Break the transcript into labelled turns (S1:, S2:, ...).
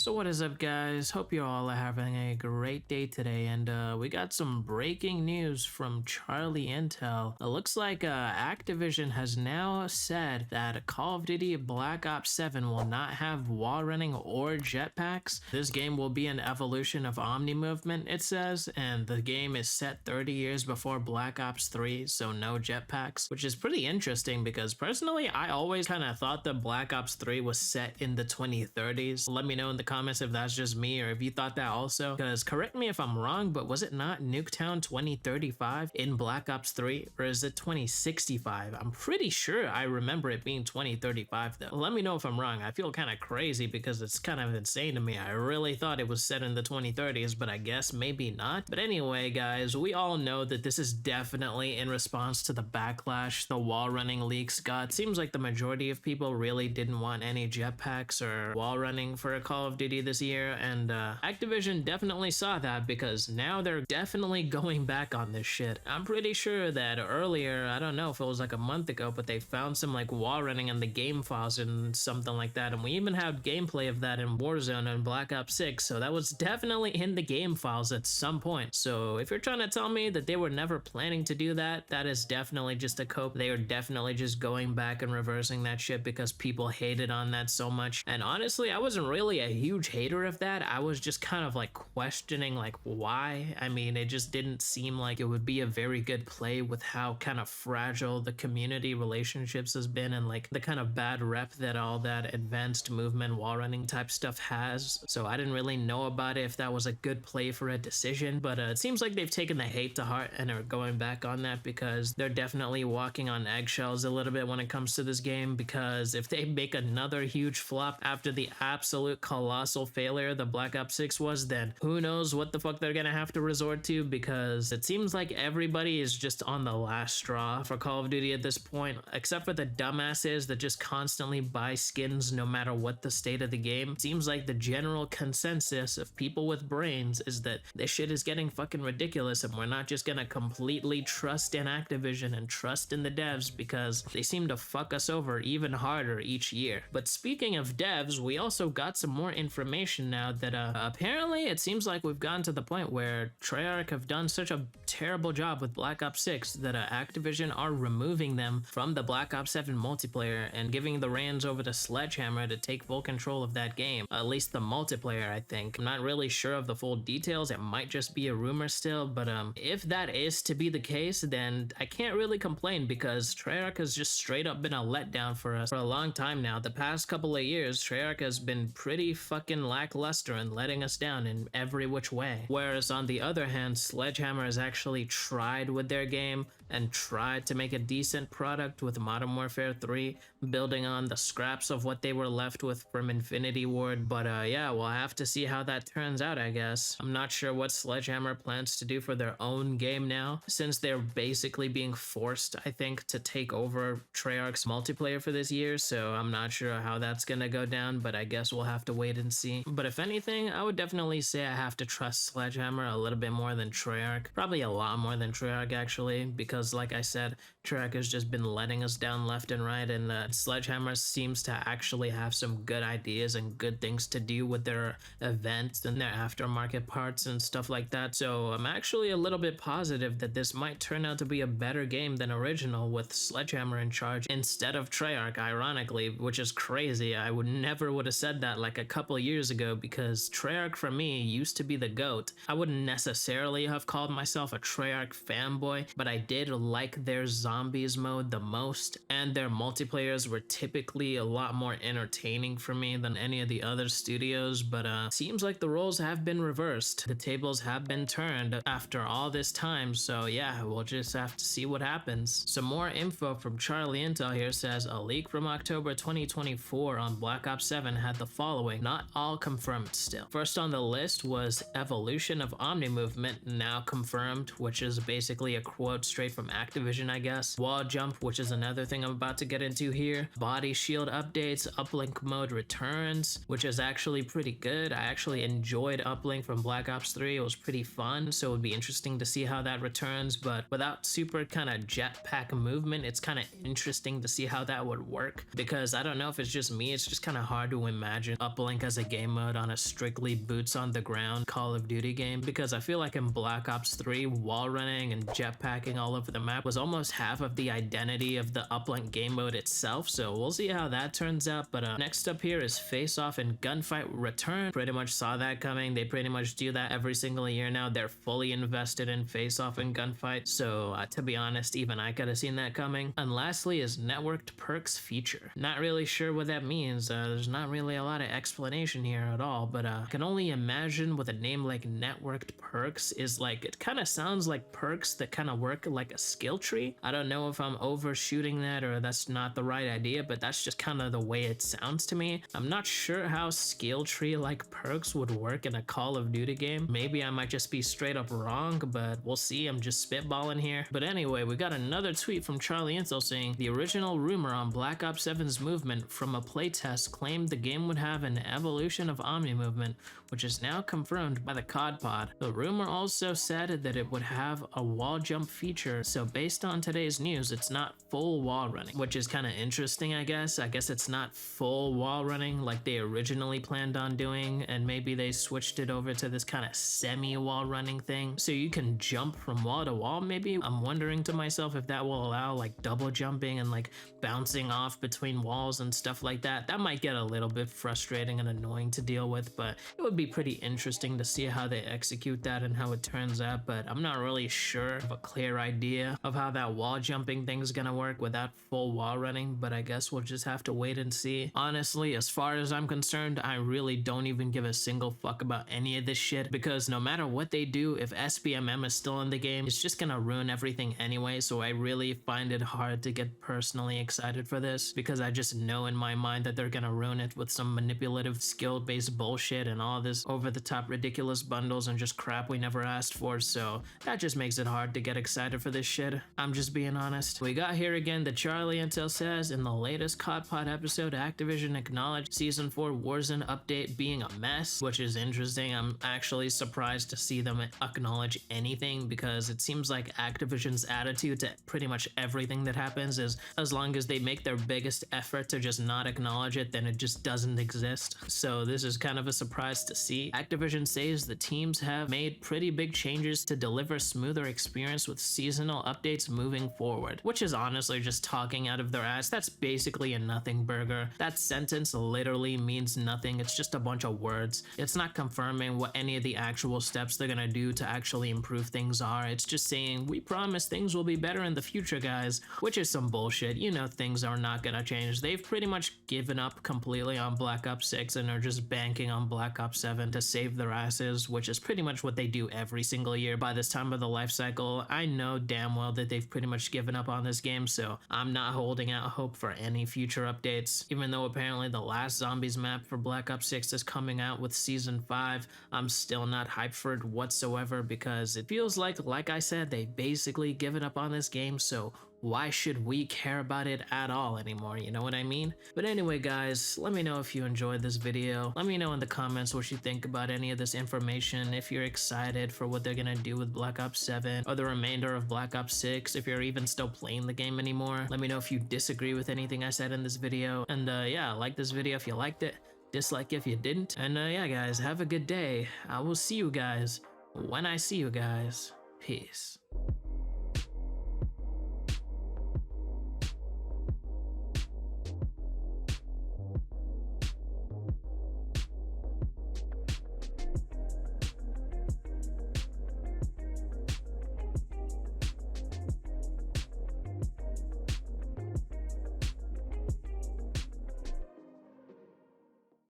S1: So what is up, guys? Hope you all are having a great day today, and we got some breaking news from Charlie Intel. It looks like Activision has now said that Call of Duty Black Ops 7 will not have wall running or jetpacks. This game will be an evolution of Omni movement, it says, and the game is set 30 years before Black Ops 3, so no jetpacks, which is pretty interesting because personally I always kind of thought that Black Ops 3 was set in the 2030s. Let me know in the comments if that's just me or if you thought that also, because correct me if I'm wrong, but was it not Nuketown 2035 in Black Ops 3, or is it 2065? I'm pretty sure I remember it being 2035 though. Let me know if I'm wrong. I feel kind of crazy because it's kind of insane to me. I really thought it was set in the 2030s, but I guess maybe not. But anyway, guys, we all know that this is definitely in response to the backlash the wall running leaks got. Seems like the majority of people really didn't want any jetpacks or wall running for a Call of Duty this year, and Activision definitely saw that because now they're definitely going back on this shit. I'm pretty sure that earlier, I don't know if it was like a month ago, but they found some like wall running in the game files and something like that, and we even have gameplay of that in Warzone and Black Ops 6, so that was definitely in the game files at some point. So if you're trying to tell me that they were never planning to do that, that is definitely just a cope. They are definitely just going back and reversing that shit because people hated on that so much. And honestly, I wasn't really a huge hater of that. I was just kind of like questioning like why. I mean, it just didn't seem like it would be a very good play with how kind of fragile the community relationships has been and like the kind of bad rep that all that advanced movement wall running type stuff has. So I didn't really know about it if that was a good play for a decision, but it seems like they've taken the hate to heart and are going back on that because they're definitely walking on eggshells a little bit when it comes to this game, because if they make another huge flop after the absolute colossal failure the Black Ops 6 was, then who knows what the fuck they're gonna have to resort to, because it seems like everybody is just on the last straw for Call of Duty at this point, except for the dumbasses that just constantly buy skins no matter what the state of the game. It seems like the general consensus of people with brains is that this shit is getting fucking ridiculous and we're not just gonna completely trust in Activision and trust in the devs because they seem to fuck us over even harder each year. But speaking of devs, we also got some more information now that apparently it seems like we've gotten to the point where Treyarch have done such a terrible job with Black Ops 6 that Activision are removing them from the Black Ops 7 multiplayer and giving the reins over to Sledgehammer to take full control of that game, at least the multiplayer, I think. I'm not really sure of the full details. It might just be a rumor still, but if that is to be the case, then I can't really complain because Treyarch has just straight up been a letdown for us for a long time now. The past couple of years, Treyarch has been pretty fucking lackluster and letting us down in every which way. Whereas on the other hand, Sledgehammer has actually tried with their game and tried to make a decent product with Modern Warfare 3, building on the scraps of what they were left with from Infinity Ward. But yeah, we'll have to see how that turns out, I guess. I'm not sure what Sledgehammer plans to do for their own game now, since they're basically being forced, I think, to take over Treyarch's multiplayer for this year, so I'm not sure how that's gonna go down, but I guess we'll have to wait and see. But if anything, I would definitely say I have to trust Sledgehammer a little bit more than Treyarch. Probably a lot more than Treyarch, actually, because like I said, Treyarch has just been letting us down left and right, and Sledgehammer seems to actually have some good ideas and good things to do with their events and their aftermarket parts and stuff like that. So I'm actually a little bit positive that this might turn out to be a better game than original with Sledgehammer in charge instead of Treyarch, ironically, which is crazy. I never would have said that like a couple years ago, because Treyarch for me used to be the GOAT. I wouldn't necessarily have called myself a Treyarch fanboy, but I did like their zombies mode the most, and their multiplayers were typically a lot more entertaining for me than any of the other studios. But seems like the roles have been reversed. The tables have been turned after all this time, so yeah, we'll just have to see what happens. Some more info from Charlie Intel here says a leak from October 2024 on Black Ops 7 had the following, not all confirmed still. First on the list was evolution of Omni movement now confirmed, which is basically a quote straight from from Activision, I guess. Wall jump, which is another thing I'm about to get into here. Body shield updates, uplink mode returns, which is actually pretty good. I actually enjoyed uplink from Black Ops 3. It was pretty fun, so it would be interesting to see how that returns, but without super kind of jetpack movement, it's kind of interesting to see how that would work, because I don't know if it's just me, it's just kind of hard to imagine uplink as a game mode on a strictly boots on the ground Call of Duty game, because I feel like in Black Ops 3, wall running and jetpacking all over the map was almost half of the identity of the uplink game mode itself, so we'll see how that turns out. But next up here is face off and gunfight return. Pretty much saw that coming. They pretty much do that every single year now. They're fully invested in face off and gunfight, so to be honest, even I could have seen that coming. And lastly is networked perks feature. Not really sure what that means. There's not really a lot of explanation here at all, but I can only imagine with a name like networked perks is like, it kind of sounds like perks that kind of work like a skill tree. I don't know if I'm overshooting that or that's not the right idea, but that's just kind of the way it sounds to me. I'm not sure how skill tree like perks would work in a Call of Duty game. Maybe I might just be straight up wrong, but we'll see. I'm just spitballing here. But anyway, we got another tweet from Charlie Intel saying the original rumor on Black Ops 7's movement from a playtest claimed the game would have an evolution of Omni movement, which is now confirmed by the COD pod. The rumor also said that it would have a wall jump feature, so based on today's news, it's not full wall running, which is kind of interesting, I guess. I guess it's not full wall running like they originally planned on doing, and maybe they switched it over to this kind of semi-wall running thing, so you can jump from wall to wall maybe. I'm wondering to myself if that will allow like double jumping and like bouncing off between walls and stuff like that. That might get a little bit frustrating and annoying to deal with, but it would be pretty interesting to see how they execute that and how it turns out. But I'm not really sure of a clear idea of how that wall jumping thing's gonna work without full wall running, but I guess we'll just have to wait and see. Honestly, as far as I'm concerned, I really don't even give a single fuck about any of this shit, because no matter what they do, if SBMM is still in the game, it's just gonna ruin everything anyway. So I really find it hard to get personally excited for this, because I just know in my mind that they're gonna ruin it with some manipulative skill-based bullshit and all this over-the-top ridiculous bundles and just crap we never asked for. So that just makes it hard to get excited for this shit. I'm just being honest. We got here again that Charlie Intel says in the latest COD Pod episode, Activision acknowledged Season 4 Warzone update being a mess, which is interesting. I'm actually surprised to see them acknowledge anything, because it seems like Activision's attitude to pretty much everything that happens is as long as they make their biggest effort to just not acknowledge it, then it just doesn't exist. So this is kind of a surprise to see. Activision says the teams have made pretty big changes to deliver smoother experience with seasonal updates moving forward, which is honestly just talking out of their ass. That's basically a nothing burger. That sentence literally means nothing. It's just a bunch of words. It's not confirming what any of the actual steps they're gonna do to actually improve things are. It's just saying, we promise things will be better in the future, guys, which is some bullshit. You know things are not gonna change. They've pretty much given up completely on Black Ops 6 and are just banking on Black Ops 7 to save their asses, which is pretty much what they do every single year by this time of the life cycle. I know damn well that they've pretty much given up on this game, so I'm not holding out hope for any future updates. Even though apparently the last zombies map for Black Ops 6 is coming out with Season 5, I'm still not hyped for it whatsoever, because it feels like I said, they basically given up on this game, so why should we care about it at all anymore? You know what I mean? But anyway, guys, let me know if you enjoyed this video. Let me know in the comments what you think about any of this information, if you're excited for what they're gonna do with Black Ops 7 or the remainder of Black Ops 6, if you're even still playing the game anymore. Let me know if you disagree with anything I said in this video. And yeah, like this video if you liked it, dislike if you didn't. And yeah, guys, have a good day. I will see you guys when I see you guys. Peace.